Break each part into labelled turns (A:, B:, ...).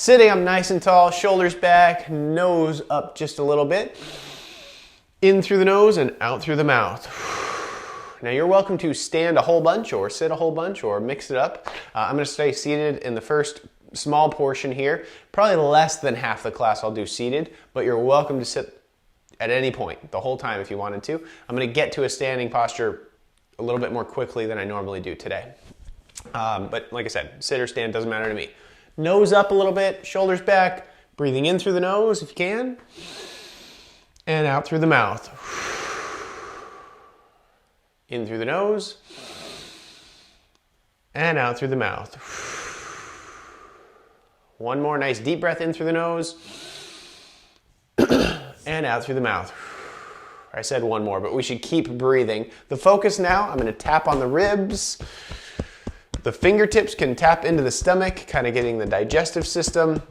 A: Sitting up nice and tall, shoulders back, nose up just a little bit. In through the nose and out through the mouth. Now you're welcome to stand a whole bunch or sit a whole bunch or mix it up. I'm going to stay seated in the first small portion here. Probably less than half the class I'll do seated, but you're welcome to sit at any point, the whole time if you wanted to. I'm going to get to a standing posture a little bit more quickly than I normally do today. But like I said, sit or stand, doesn't matter to me. Nose up a little bit, shoulders back, breathing in through the nose if you can, and out through the mouth. In through the nose, and out through the mouth. One more nice deep breath in through the nose, and out through the mouth. I said one more, but we should keep breathing. The focus now, I'm going to tap on the ribs. The fingertips can tap into the stomach, kind of getting the digestive system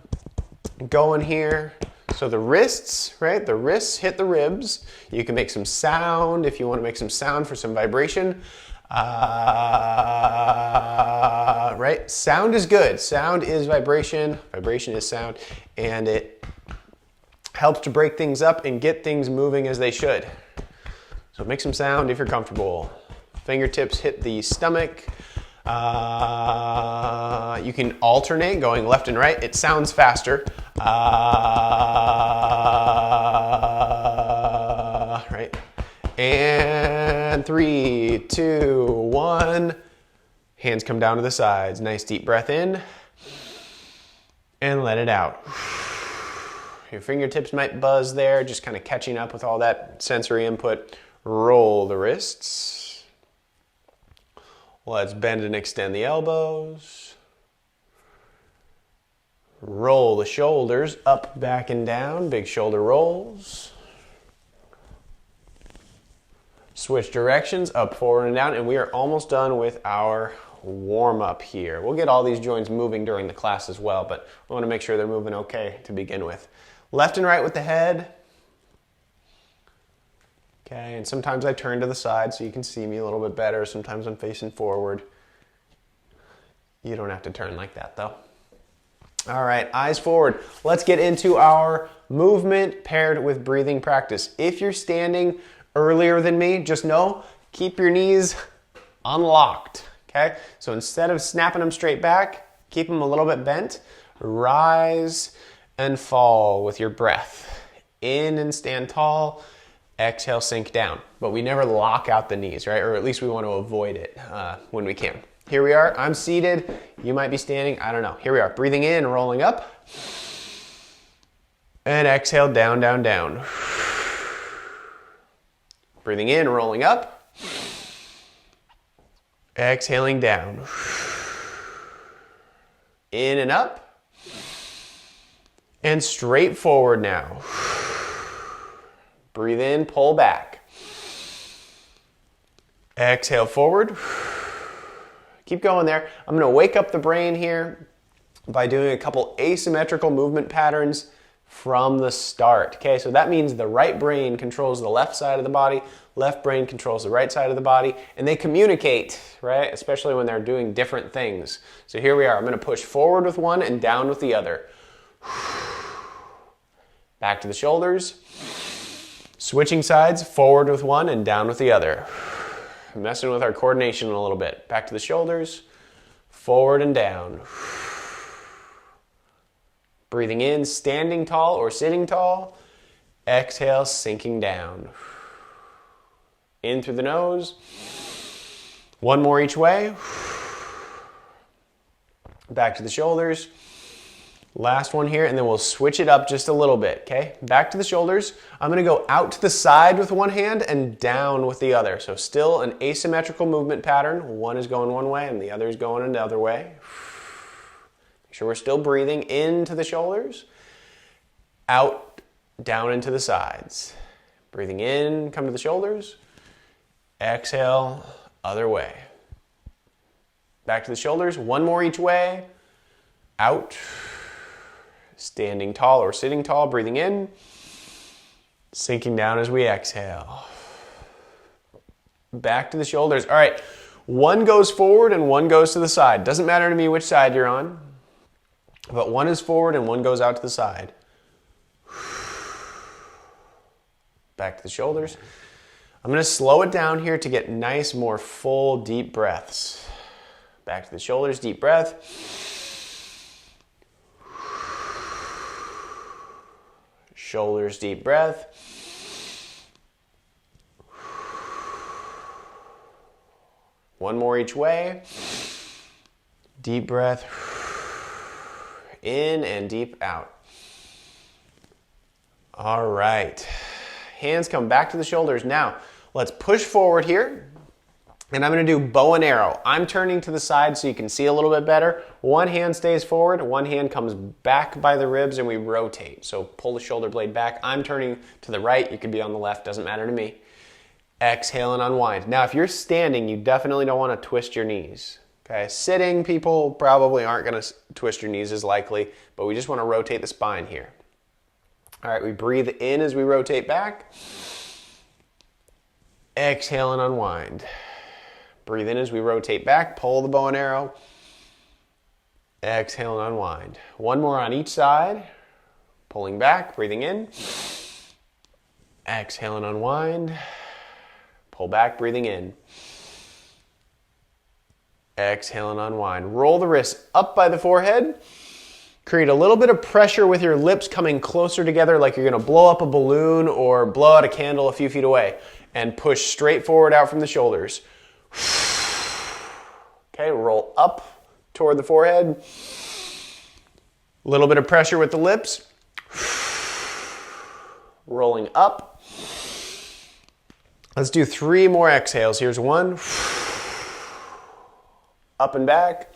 A: going here. So the wrists, right? The wrists hit the ribs. You can make some sound if you want to make some sound for some vibration. Right? Sound is good. Sound is vibration. Vibration is sound. And it helps to break things up and get things moving as they should. So make some sound if you're comfortable. Fingertips hit the stomach. You can alternate going left and right. It sounds faster. Right. And 3, 2, 1. Hands come down to the sides. Nice deep breath in. And let it out. Your fingertips might buzz there, just kind of catching up with all that sensory input. Roll the wrists. Let's bend and extend the elbows. Roll the shoulders up, back, and down. Big shoulder rolls. Switch directions, up, forward, and down. And we are almost done with our warm-up here. We'll get all these joints moving during the class as well, but I want to make sure they're moving okay to begin with. Left and right with the head. Okay, and sometimes I turn to the side so you can see me a little bit better. Sometimes I'm facing forward. You don't have to turn like that though. All right, eyes forward. Let's get into our movement paired with breathing practice. If you're standing earlier than me, just know, keep your knees unlocked, okay? So instead of snapping them straight back, keep them a little bit bent. Rise and fall with your breath. In and stand tall. Exhale, sink down. But we never lock out the knees, right? Or at least we want to avoid it when we can. Here we are. I'm seated. You might be standing. I don't know. Here we are. Breathing in, rolling up. And exhale, down, down, down. Breathing in, rolling up. Exhaling down. In and up. And straight forward now. Breathe in, pull back. Exhale forward. Keep going there. I'm going to wake up the brain here by doing a couple asymmetrical movement patterns from the start. Okay, so that means the right brain controls the left side of the body, left brain controls the right side of the body, and they communicate, right? Especially when they're doing different things. So here we are. I'm going to push forward with one and down with the other. Back to the shoulders. Switching sides, forward with one and down with the other. Messing with our coordination a little bit. Back to the shoulders, forward and down. Breathing in, standing tall or sitting tall. Exhale, sinking down. In through the nose. One more each way. Back to the shoulders. Last one here, and then we'll switch it up just a little bit, okay? Back to the shoulders. I'm gonna go out to the side with one hand and down with the other. So still an asymmetrical movement pattern. One is going one way and the other is going another way. Make sure we're still breathing into the shoulders. Out, down into the sides. Breathing in, come to the shoulders. Exhale, other way. Back to the shoulders, one more each way. Out. Standing tall or sitting tall, breathing in, sinking down as we exhale. Back to the shoulders. All right, one goes forward and one goes to the side. Doesn't matter to me which side you're on. but one is forward and one goes out to the side. Back to the shoulders. I'm going to slow it down here to get nice, more full, deep breaths. Back to the shoulders, deep breath. Shoulders, deep breath. One more each way. Deep breath. In and deep out. All right. Hands come back to the shoulders. Now, let's push forward here. And I'm going to do bow and arrow. I'm turning to the side so you can see a little bit better. One hand stays forward, one hand comes back by the ribs, and we rotate. So pull the shoulder blade back. I'm turning to the right. You could be on the left, doesn't matter to me. Exhale and unwind. Now, if you're standing, you definitely don't want to twist your knees. Okay, sitting people probably aren't going to twist your knees as likely, but we just want to rotate the spine here. All right, we breathe in as we rotate back. Exhale and unwind. Breathe in as we rotate back. Pull the bow and arrow. Exhale and unwind. One more on each side. Pulling back, breathing in. Exhale and unwind. Pull back, breathing in. Exhale and unwind. Roll the wrists up by the forehead. Create a little bit of pressure with your lips coming closer together like you're going to blow up a balloon or blow out a candle a few feet away. And push straight forward out from the shoulders. Okay, roll up toward the forehead. A little bit of pressure with the lips. Rolling up. Let's do 3 more exhales. Here's 1. Up and back.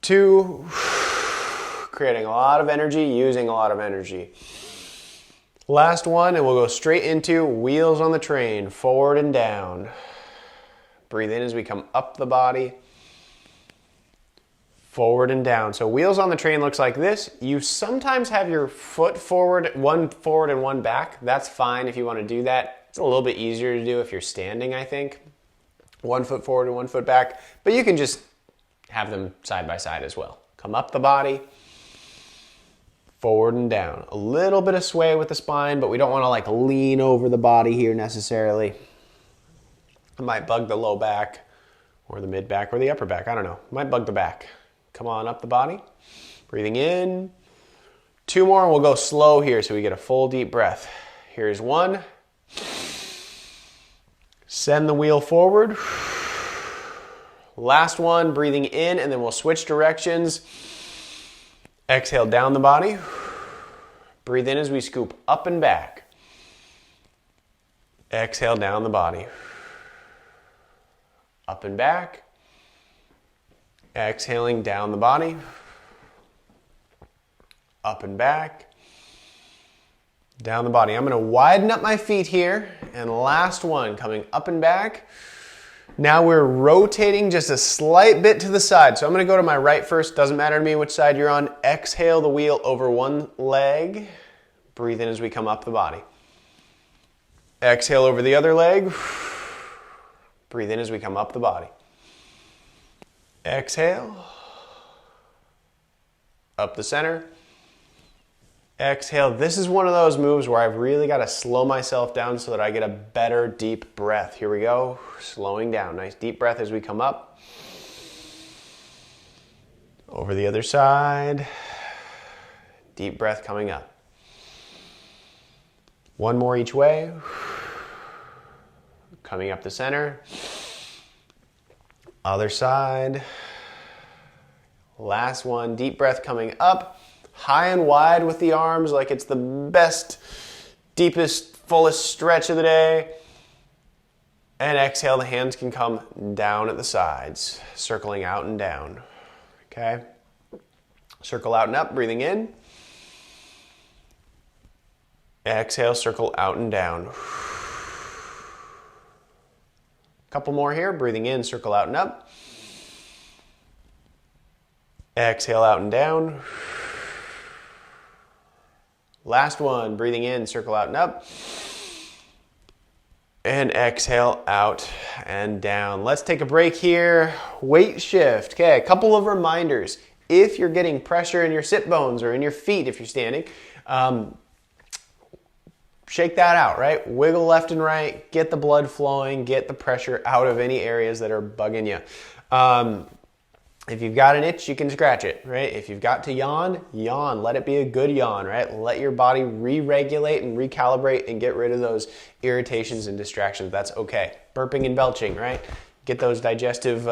A: 2. Creating a lot of energy, using a lot of energy. Last one, and we'll go straight into wheels on the train, forward and down. Breathe in as we come up the body. Forward and down. So wheels on the train looks like this. You sometimes have your foot forward and one back. That's fine if you want to do that. It's a little bit easier to do if you're standing, I think. 1 foot forward and 1 foot back. But you can just have them side by side as well. Come up the body. Forward and down. A little bit of sway with the spine, but we don't want to like lean over the body here necessarily. It might bug the low back or the mid back or the upper back. I don't know. Might bug the back. Come on up the body. Breathing in. 2 more and we'll go slow here so we get a full deep breath. Here's 1. Send the wheel forward. Last one, breathing in, and then we'll switch directions. Exhale down the body. Breathe in as we scoop up and back. Exhale down the body. Up and back. Exhaling down the body. Up and back. Down the body. I'm going to widen up my feet here. And last one, coming up and back. Now we're rotating just a slight bit to the side. So I'm going to go to my right first. Doesn't matter to me which side you're on. Exhale the wheel over one leg. Breathe in as we come up the body. Exhale over the other leg. Breathe in as we come up the body. Exhale. Up the center. Exhale. This is one of those moves where I've really got to slow myself down so that I get a better deep breath. Here we go. Slowing down. Nice deep breath as we come up. Over the other side. Deep breath coming up. One more each way. Coming up the center. Other side. Last one. Deep breath coming up. High and wide with the arms like it's the best, deepest, fullest stretch of the day. And exhale, the hands can come down at the sides, circling out and down. Okay? Circle out and up, breathing in. Exhale, circle out and down. Couple more here, breathing in, circle out and up. Exhale out and down. Last one, breathing in, circle out and up. And exhale out and down. Let's take a break here. Weight shift. Okay, a couple of reminders. If you're getting pressure in your sit bones or in your feet if you're standing, shake that out, right? Wiggle left and right, get the blood flowing, get the pressure out of any areas that are bugging you. If you've got an itch, you can scratch it, right? If you've got to yawn, yawn. Let it be a good yawn, right? Let your body re-regulate and recalibrate and get rid of those irritations and distractions. That's okay. Burping and belching, right? Get those digestive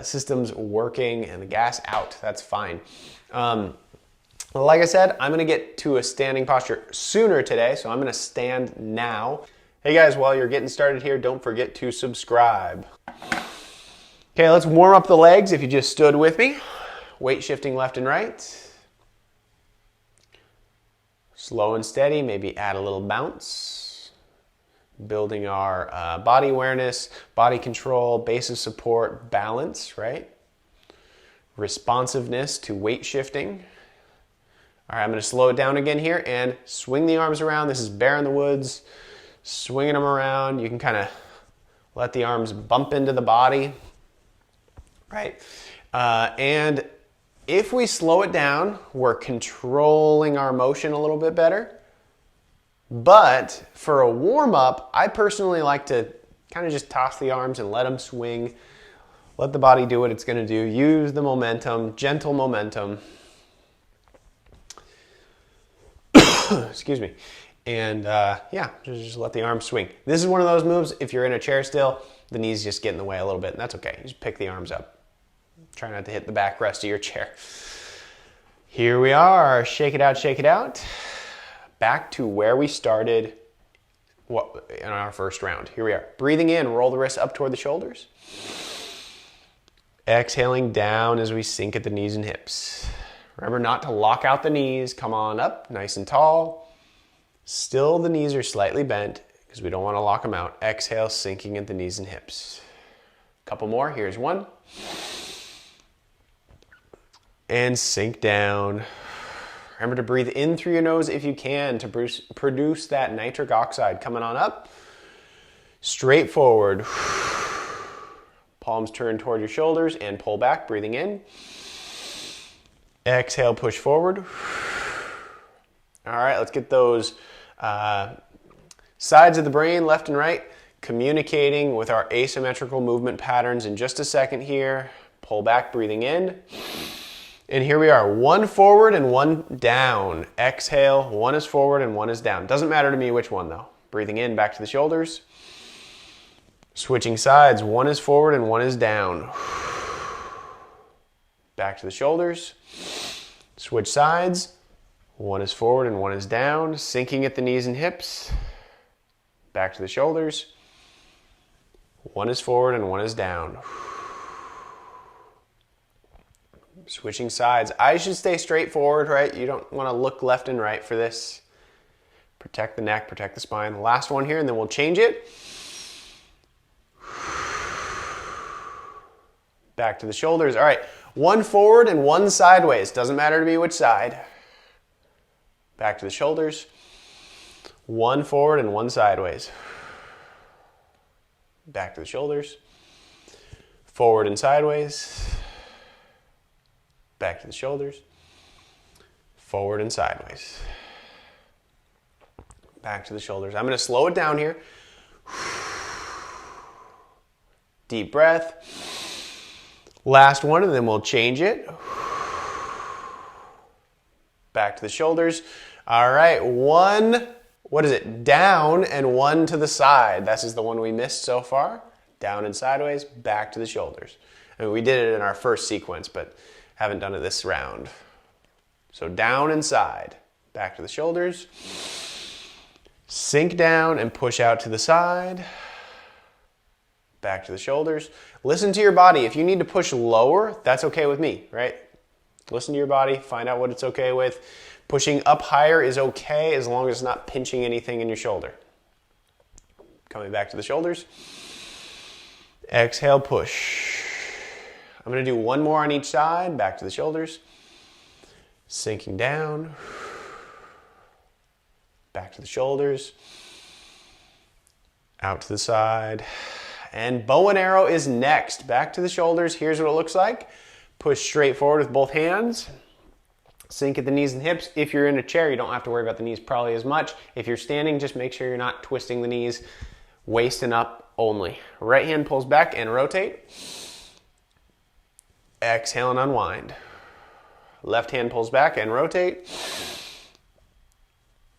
A: systems working and the gas out. That's fine. Like I said, I'm gonna get to a standing posture sooner today, so I'm gonna stand now. Hey guys, while you're getting started here, don't forget to subscribe. Okay, let's warm up the legs if you just stood with me. Weight shifting left and right. Slow and steady, maybe add a little bounce. Building our body awareness, body control, base of support, balance, right? Responsiveness to weight shifting. All right, I'm gonna slow it down again here and swing the arms around. This is Bear in the Woods. Swinging them around. You can kind of let the arms bump into the body. Right? And if we slow it down, we're controlling our motion a little bit better. But for a warm-up, I personally like to kind of just toss the arms and let them swing. Let the body do what it's going to do. Use the momentum, gentle momentum. Excuse me. And yeah, just let the arms swing. This is one of those moves, if you're in a chair still, the knees just get in the way a little bit, and that's okay. Just pick the arms up. Try not to hit the backrest of your chair. Here we are. Shake it out, shake it out. Back to where we started in our first round. Here we are. Breathing in, roll the wrists up toward the shoulders. Exhaling down as we sink at the knees and hips. Remember not to lock out the knees. Come on up, nice and tall. Still the knees are slightly bent because we don't want to lock them out. Exhale, sinking at the knees and hips. Couple more. Here's one. And sink down. Remember to breathe in through your nose if you can to produce that nitric oxide. Coming on up. Straight forward. Palms turn toward your shoulders and pull back, breathing in. Exhale, push forward. All right, let's get those sides of the brain, left and right, communicating with our asymmetrical movement patterns in just a second here. Pull back, breathing in. And here we are, one forward and one down. Exhale, one is forward and one is down. Doesn't matter to me which one though. Breathing in, back to the shoulders. Switching sides, one is forward and one is down. Back to the shoulders. Switch sides. One is forward and one is down. Sinking at the knees and hips. Back to the shoulders. One is forward and one is down. Switching sides. I should stay straight forward, right? You don't want to look left and right for this. Protect the neck, protect the spine. Last one here, and then we'll change it. Back to the shoulders. All right, one forward and one sideways. Doesn't matter to me which side. Back to the shoulders. One forward and one sideways. Back to the shoulders. Forward and sideways. Back to the shoulders. Forward and sideways. Back to the shoulders. I'm going to slow it down here. Deep breath. Last one, and then we'll change it. Back to the shoulders. All right, one, what is it? Down and one to the side. This is the one we missed so far. Down and sideways, back to the shoulders. I mean, we did it in our first sequence, but haven't done it this round. So down and side, back to the shoulders. Sink down and push out to the side. Back to the shoulders. Listen to your body. If you need to push lower, that's okay with me, right? Listen to your body, find out what it's okay with. Pushing up higher is okay as long as it's not pinching anything in your shoulder. Coming back to the shoulders. Exhale, push. I'm going to do one more on each side, back to the shoulders. Sinking down. Back to the shoulders. Out to the side. And bow and arrow is next. Back to the shoulders. Here's what it looks like. Push straight forward with both hands. Sink at the knees and hips. If you're in a chair, you don't have to worry about the knees probably as much. If you're standing, just make sure you're not twisting the knees, waist and up only. Right hand pulls back and rotate. Exhale and unwind. Left hand pulls back and rotate.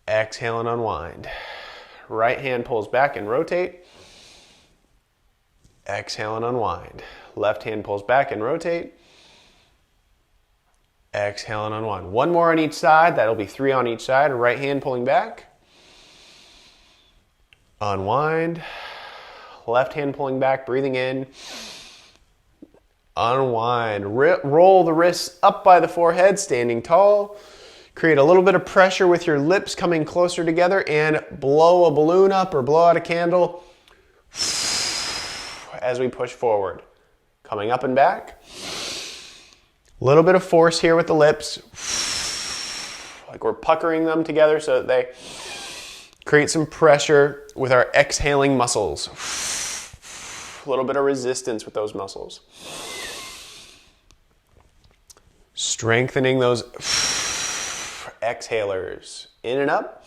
A: Exhale and unwind. Right hand pulls back and rotate. Exhale and unwind. Left hand pulls back and rotate. Exhale and unwind. One more on each side. That'll be 3 on each side. Right hand pulling back. Unwind. Left hand pulling back, breathing in. Unwind. Roll the wrists up by the forehead, standing tall. Create a little bit of pressure with your lips coming closer together and blow a balloon up or blow out a candle as we push forward. Coming up and back. A little bit of force here with the lips. Like we're puckering them together so that they create some pressure with our exhaling muscles. A little bit of resistance with those muscles. Strengthening those exhalers. In and up.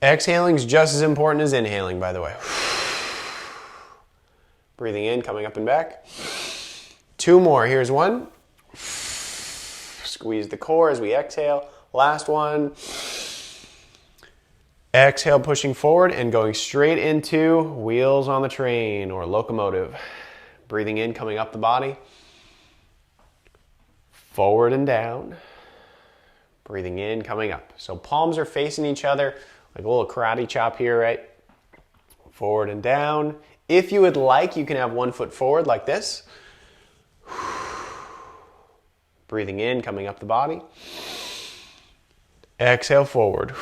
A: Exhaling is just as important as inhaling, by the way. Breathing in, coming up and back. 2 more. Here's 1. Squeeze the core as we exhale. Last one. Exhale, pushing forward and going straight into wheels on the train or locomotive. Breathing in, coming up the body. Forward and down. Breathing in, coming up. So palms are facing each other, like a little karate chop here, right? Forward and down. If you would like, you can have 1 foot forward like this. Breathing in, coming up the body. Exhale, forward.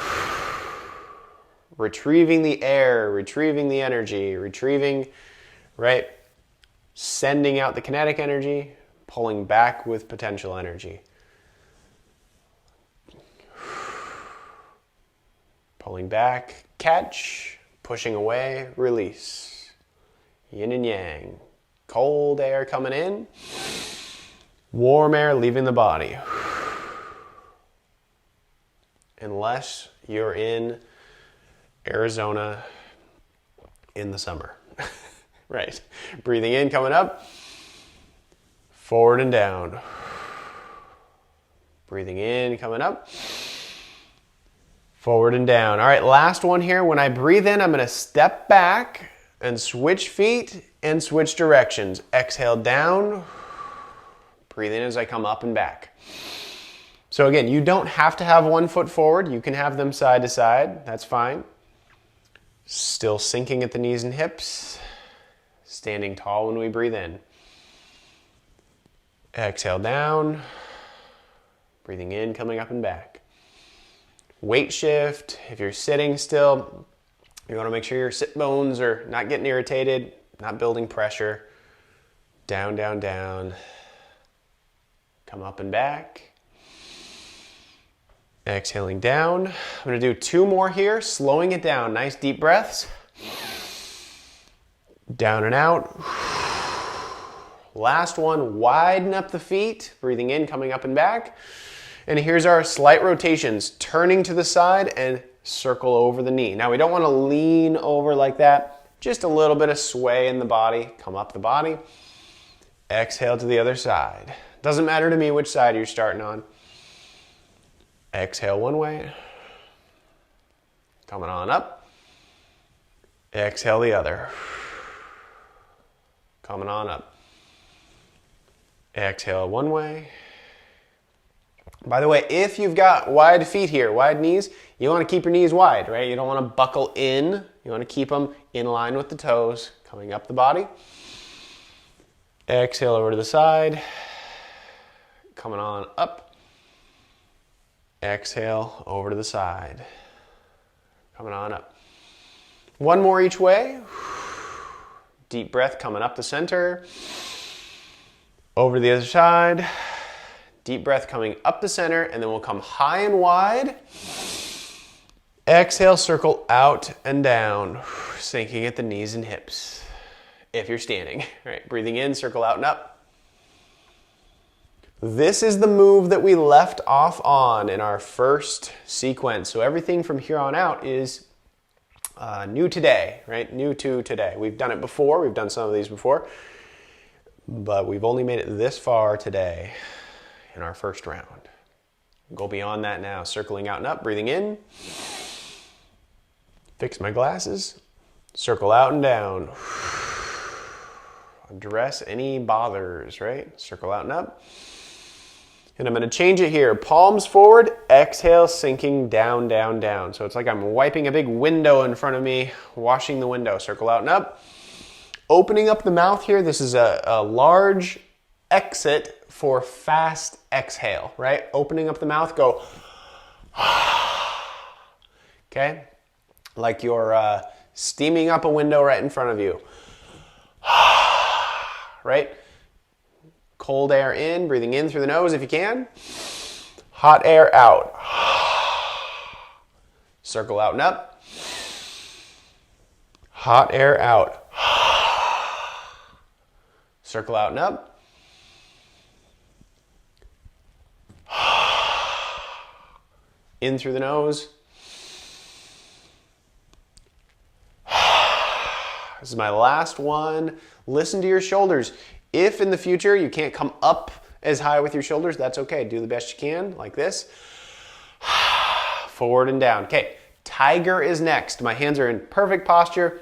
A: Retrieving the air, retrieving the energy, retrieving, right? Sending out the kinetic energy, pulling back with potential energy. Pulling back, catch, pushing away, release. Yin and yang. Cold air coming in, warm air leaving the body. Unless you're in Arizona in the summer. Right. Breathing in, coming up. Forward and down. Breathing in, coming up. Forward and down. All right, last one here. When I breathe in, I'm going to step back and switch feet and switch directions. Exhale down. Breathe in as I come up and back. So again, you don't have to have 1 foot forward. You can have them side to side. That's fine. Still sinking at the knees and hips. Standing tall when we breathe in. Exhale down. Breathing in, coming up and back. Weight shift. If you're sitting still, you want to make sure your sit bones are not getting irritated, not building pressure. Down, down, down. Come up and back. Exhaling down. I'm going to do 2 more here, slowing it down. Nice deep breaths. Down and out. Last one, widen up the feet. Breathing in, coming up and back. And here's our slight rotations. Turning to the side and circle over the knee. Now we don't want to lean over like that. Just a little bit of sway in the body. Come up the body. Exhale to the other side. Doesn't matter to me which side you're starting on. Exhale one way. Coming on up. Exhale the other. Coming on up. Exhale one way. By the way, if you've got wide feet here, wide knees, you want to keep your knees wide, right? You don't want to buckle in. You want to keep them in line with the toes, coming up the body. Exhale over to the side. Coming on up. Exhale over to the side. Coming on up. One more each way. Deep breath coming up the center. Over to the other side. Deep breath coming up the center, and then we'll come high and wide. Exhale, circle out and down, sinking at the knees and hips. If you're standing, all right, breathing in, circle out and up. This is the move that we left off on in our first sequence. So everything from here on out is new today, right? New to today. We've done it before. We've done some of these before. But we've only made it this far today in our first round. Go beyond that now. Circling out and up, breathing in. Fix my glasses. Circle out and down. Address any bothers, right? Circle out and up. And I'm going to change it here. Palms forward, exhale, sinking down, down, down. So it's like I'm wiping a big window in front of me, washing the window. Circle out and up. Opening up the mouth here. This is a large exit for fast exhale, right? Opening up the mouth, go. Okay? Like you're steaming up a window right in front of you. Right? Cold air in, breathing in through the nose if you can. Hot air out. Circle out and up. Hot air out. Circle out and up. In through the nose. This is my last one. Listen to your shoulders. If in the future you can't come up as high with your shoulders, that's okay. Do the best you can, like this. Forward and down. Okay, tiger is next. My hands are in perfect posture.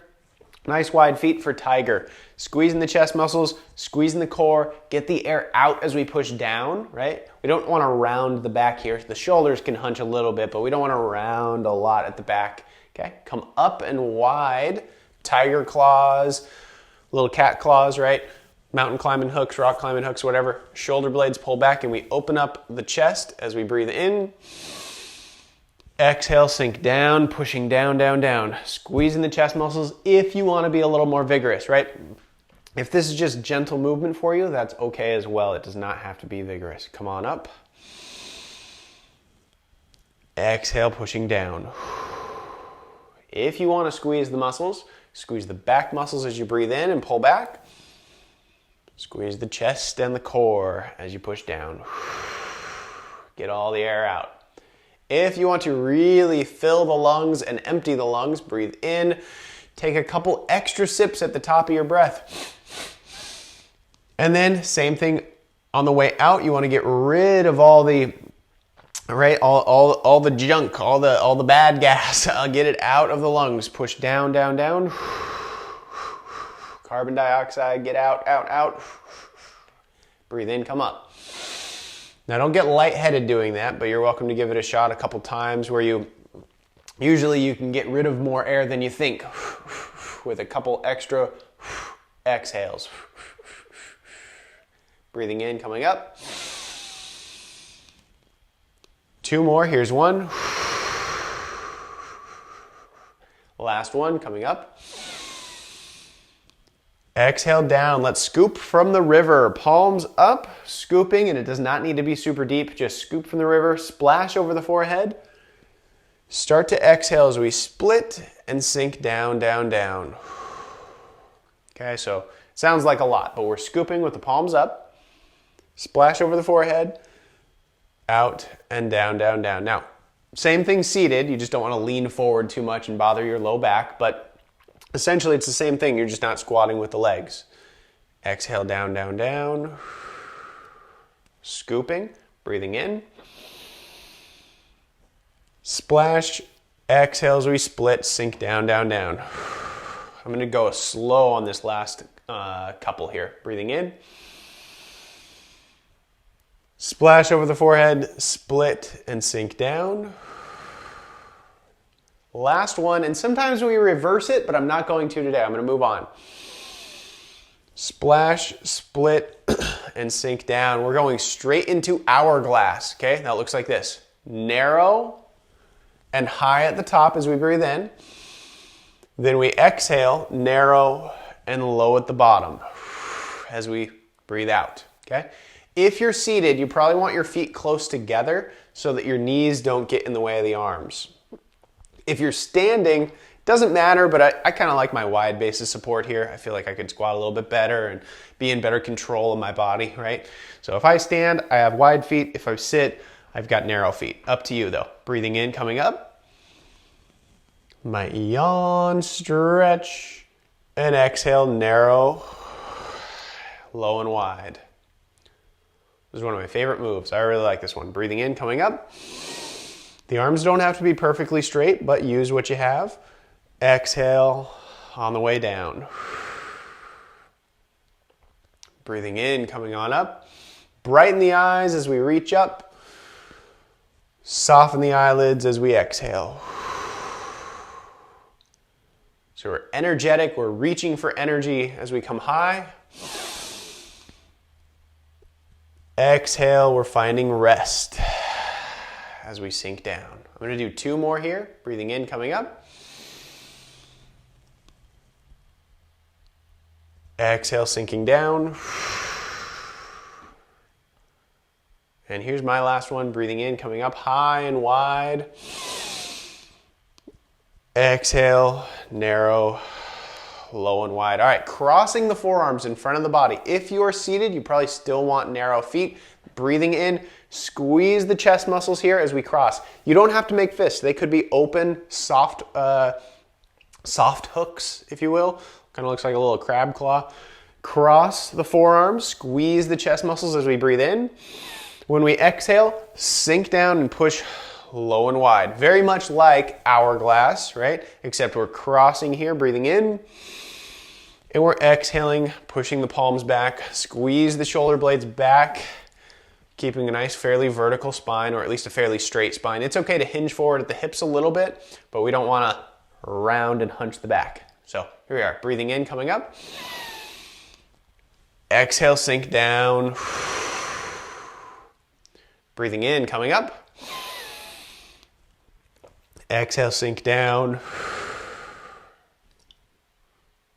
A: Nice wide feet for tiger. Squeezing the chest muscles, squeezing the core. Get the air out as we push down, right? We don't want to round the back here. The shoulders can hunch a little bit, but we don't want to round a lot at the back. Okay, come up and wide. Tiger claws, little cat claws, right? Mountain climbing hooks, rock climbing hooks, whatever. Shoulder blades pull back and we open up the chest as we breathe in. Exhale, sink down, pushing down, down, down. Squeezing the chest muscles if you want to be a little more vigorous, right? If this is just gentle movement for you, that's okay as well. It does not have to be vigorous. Come on up. Exhale, pushing down. If you want to squeeze the muscles, squeeze the back muscles as you breathe in and pull back. Squeeze the chest and the core as you push down. Get all the air out. If you want to really fill the lungs and empty the lungs, breathe in. Take a couple extra sips at the top of your breath. And then same thing on the way out. You want to get rid of all the all the junk, all the bad gas. Get it out of the lungs. Push down, down, down. Carbon dioxide, get out, out, out. Breathe in, come up. Now don't get lightheaded doing that, but you're welcome to give it a shot a couple times where usually you can get rid of more air than you think with a couple extra exhales. Breathing in, coming up. Two more, here's one. Last one, coming up. Exhale down. Let's scoop from the river. Palms up, scooping, and it does not need to be super deep. Just scoop from the river, splash over the forehead. Start to exhale as we split and sink down, down, down. Okay, so it sounds like a lot, but we're scooping with the palms up. Splash over the forehead, out and down, down, down. Now, same thing seated. You just don't want to lean forward too much and bother your low back, but essentially, it's the same thing. You're just not squatting with the legs. Exhale, down, down, down. Scooping, breathing in. Splash, exhale as we split, sink down, down, down. I'm going to go slow on this last couple here. Breathing in. Splash over the forehead, split, and sink down. Last one, and sometimes we reverse it, but I'm not going to today. I'm going to move on. Splash, split, and sink down. We're going straight into hourglass, okay? That looks like this. Narrow and high at the top as we breathe in. Then we exhale, narrow and low at the bottom as we breathe out, okay? If you're seated, you probably want your feet close together so that your knees don't get in the way of the arms. If you're standing, Doesn't matter, but I kind of like my wide base of support here. I feel like I could squat a little bit better and be in better control of my body, right? So if I stand, I have wide feet. If I sit, I've got narrow feet. Up to you though. Breathing in, coming up. Might yawn, stretch, and exhale, narrow, low and wide. This is one of my favorite moves. I really like this one. Breathing in, coming up. The arms don't have to be perfectly straight, but use what you have. Exhale on the way down. Breathing in, coming on up. Brighten the eyes as we reach up. Soften the eyelids as we exhale. So we're energetic, we're reaching for energy as we come high. Exhale, we're finding rest as we sink down. I'm going to do 2 more here. Breathing in, coming up. Exhale, sinking down. And here's my last one. Breathing in, coming up high and wide. Exhale, narrow, low and wide. All right, crossing the forearms in front of the body. If you are seated, you probably still want narrow feet. Breathing in, squeeze the chest muscles here as we cross. You don't have to make fists. They could be open, soft hooks, if you will. Kind of looks like a little crab claw. Cross the forearms, squeeze the chest muscles as we breathe in. When we exhale, sink down and push low and wide. Very much like hourglass, right? Except we're crossing here, breathing in. And we're exhaling, pushing the palms back. Squeeze the shoulder blades back, keeping a nice, fairly vertical spine, or at least a fairly straight spine. It's okay to hinge forward at the hips a little bit, but we don't want to round and hunch the back. So here we are, breathing in, coming up. Exhale, sink down. Breathing in, coming up. Exhale, sink down.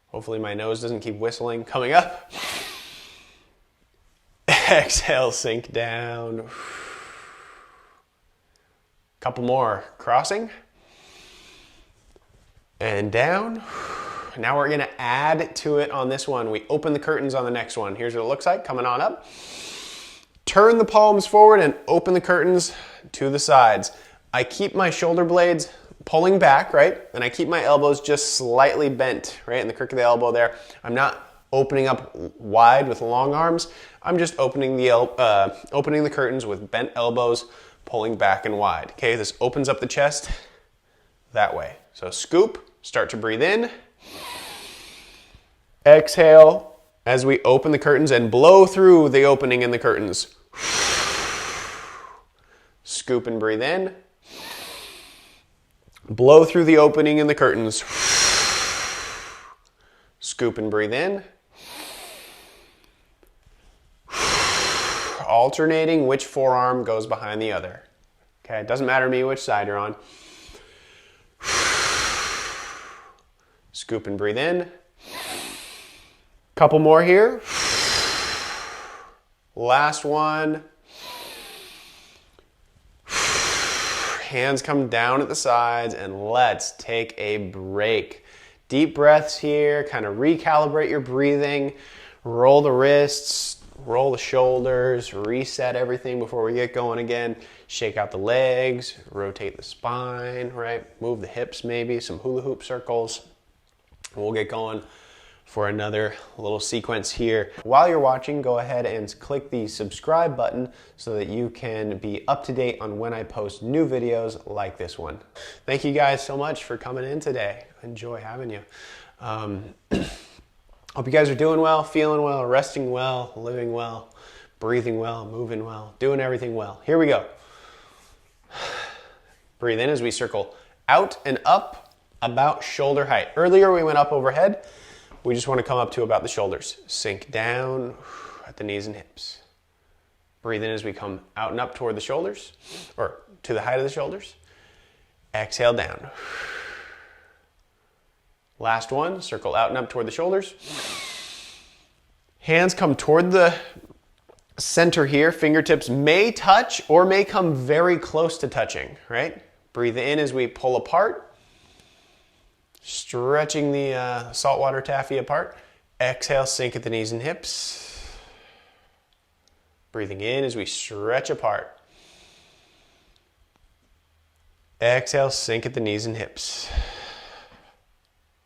A: Hopefully my nose doesn't keep whistling. Coming up. Exhale, sink down. Couple more. Crossing. And down. Now we're going to add to it on this one. We open the curtains on the next one. Here's what it looks like. Coming on up. Turn the palms forward and open the curtains to the sides. I keep my shoulder blades pulling back, right? And I keep my elbows just slightly bent, right? In the crook of the elbow there. I'm not opening up wide with long arms. I'm just opening the curtains with bent elbows, pulling back and wide. Okay, this opens up the chest that way. So scoop, start to breathe in. Exhale as we open the curtains and blow through the opening in the curtains. Scoop and breathe in. Blow through the opening in the curtains. Scoop and breathe in. Alternating which forearm goes behind the other. Okay, it doesn't matter to me which side you're on. Scoop and breathe in. Couple more here. Last one. Hands come down at the sides and let's take a break. Deep breaths here, kind of recalibrate your breathing, roll the wrists, roll the shoulders, reset everything before we get going again. Shake out the legs, rotate the spine, right? Move the hips maybe, some hula hoop circles. We'll get going for another little sequence here. While you're watching, go ahead and click the subscribe button so that you can be up to date on when I post new videos like this one. Thank you guys so much for coming in today. Enjoy having you. Hope you guys are doing well, feeling well, resting well, living well, breathing well, moving well, doing everything well. Here we go. Breathe in as we circle out and up about shoulder height. Earlier we went up overhead. We just want to come up to about the shoulders. Sink down at the knees and hips. Breathe in as we come out and up toward the shoulders, or to the height of the shoulders. Exhale down. Last one, circle out and up toward the shoulders. Hands come toward the center here. Fingertips may touch or may come very close to touching, right? Breathe in as we pull apart. Stretching the saltwater taffy apart. Exhale, sink at the knees and hips. Breathing in as we stretch apart. Exhale, sink at the knees and hips.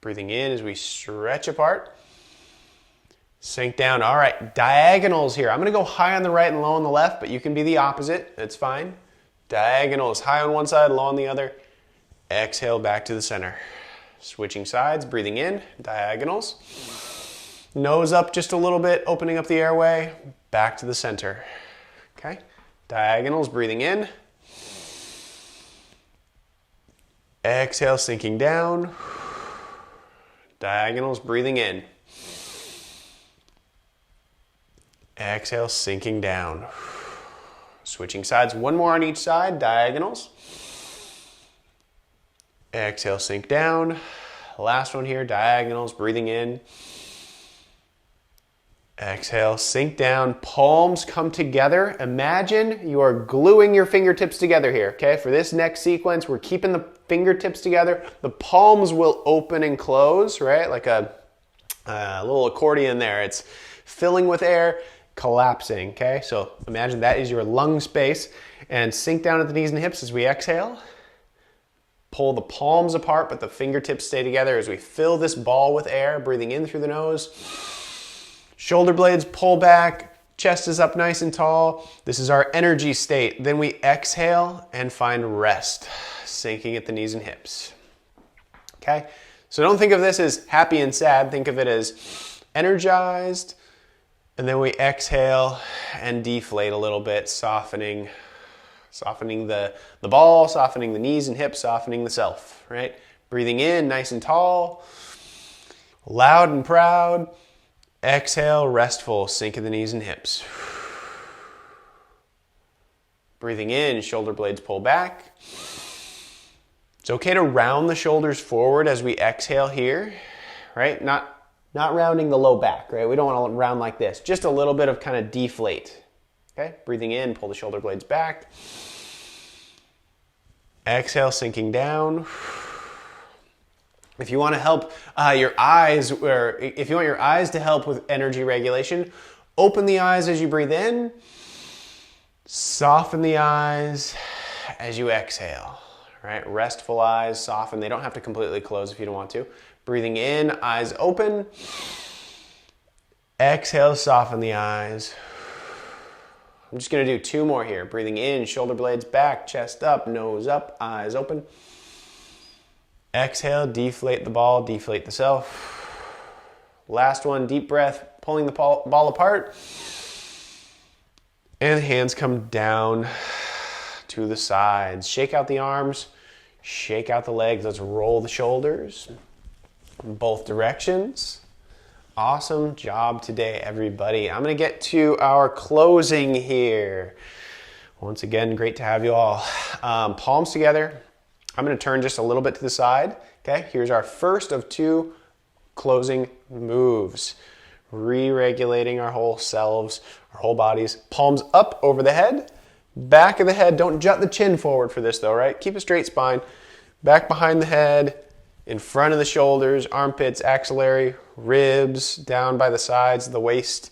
A: Breathing in as we stretch apart. Sink down. All right, diagonals here. I'm going to go high on the right and low on the left, but you can be the opposite. That's fine. Diagonals, high on one side, low on the other. Exhale, back to the center. Switching sides, breathing in, diagonals. Nose up just a little bit, opening up the airway. Back to the center. Okay, diagonals, breathing in. Exhale, sinking down. Diagonals, breathing in. Exhale, sinking down. Switching sides, one more on each side, diagonals. Exhale, sink down. Last one here, diagonals, breathing in. Exhale, sink down, palms come together. Imagine you are gluing your fingertips together here, okay? For this next sequence, we're keeping the fingertips together. The palms will open and close, right? Like a little accordion there. It's filling with air, collapsing, okay? So imagine that is your lung space. And sink down at the knees and hips as we exhale. Pull the palms apart, but the fingertips stay together as we fill this ball with air, breathing in through the nose. Shoulder blades pull back, chest is up nice and tall. This is our energy state. Then we exhale and find rest, sinking at the knees and hips. Okay? So don't think of this as happy and sad. Think of it as energized. And then we exhale and deflate a little bit, softening the ball, softening the knees and hips, softening the self, right? Breathing in, nice and tall, loud and proud. Exhale, restful, sink in the knees and hips. Breathing in, shoulder blades pull back. It's okay to round the shoulders forward as we exhale here, right? Not rounding the low back, right? We don't want to round like this. Just a little bit of kind of deflate. Okay, breathing in, pull the shoulder blades back. Exhale, sinking down. If you want to help your eyes, or if you want your eyes to help with energy regulation, open the eyes as you breathe in. Soften the eyes as you exhale, right? Restful eyes, soften. They don't have to completely close if you don't want to. Breathing in, eyes open. Exhale, soften the eyes. I'm just going to do two more here. Breathing in, shoulder blades back, chest up, nose up, eyes open. Exhale, deflate the ball, deflate the self. Last one, deep breath, pulling the ball apart. And hands come down to the sides. Shake out the arms, shake out the legs. Let's roll the shoulders in both directions. Awesome job today, everybody. I'm going to get to our closing here. Once again, great to have you all. Palms together. I'm going to turn just a little bit to the side. Okay, here's our first of two closing moves. Re-regulating our whole selves, our whole bodies. Palms up over the head, back of the head. Don't jut the chin forward for this though, right? Keep a straight spine. Back behind the head, in front of the shoulders, armpits, axillary, ribs, down by the sides of the waist,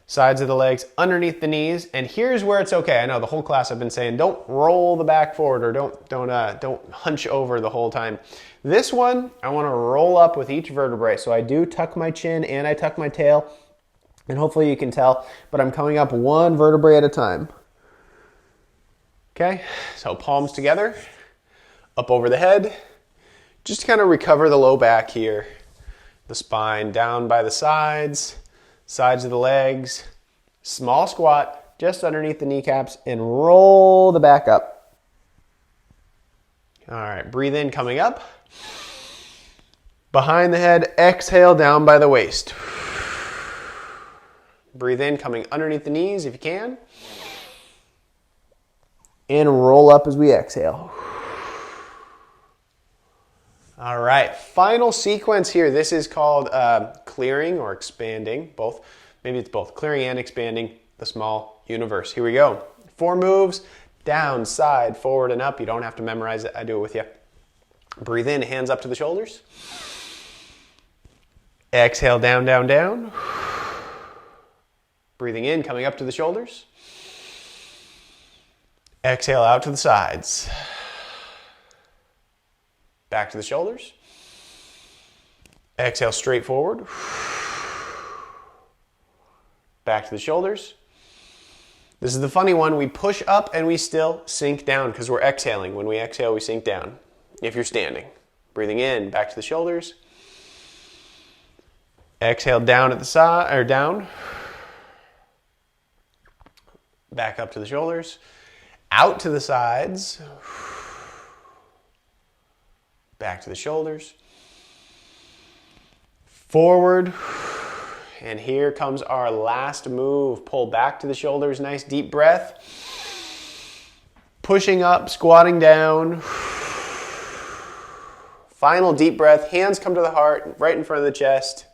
A: sides of the legs, underneath the knees. And here's where it's okay. I know the whole class I've been saying, don't roll the back forward or don't hunch over the whole time. This one, I want to roll up with each vertebrae. So I do tuck my chin and I tuck my tail. And hopefully you can tell, but I'm coming up one vertebrae at a time. Okay, so palms together, up over the head. Just kind of recover the low back here. The spine down by the sides of the legs. Small squat just underneath the kneecaps and roll the back up. All right, breathe in coming up. Behind the head, exhale down by the waist. Breathe in coming underneath the knees if you can. And roll up as we exhale. All right, final sequence here. This is called clearing or expanding, both. Maybe it's both, clearing and expanding the small universe. Here we go. 4 moves, down, side, forward, and up. You don't have to memorize it. I do it with you. Breathe in, hands up to the shoulders. Exhale, down, down, down. Breathing in, coming up to the shoulders. Exhale out to the sides. Back to the shoulders. Exhale straight forward. Back to the shoulders. This is the funny one. We push up and we still sink down because we're exhaling. When we exhale, we sink down. If you're standing. Breathing in, back to the shoulders. Exhale down at the side, or down. Back up to the shoulders. Out to the sides. Back to the shoulders. Forward. And here comes our last move. Pull back to the shoulders. Nice deep breath. Pushing up, squatting down. Final deep breath. Hands come to the heart, right in front of the chest.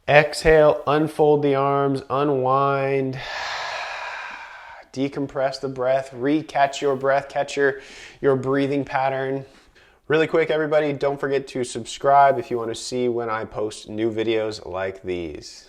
A: Exhale, unfold the arms, unwind. Decompress the breath, catch your breath, catch your breathing pattern. Really quick, everybody, don't forget to subscribe if you want to see when I post new videos like these.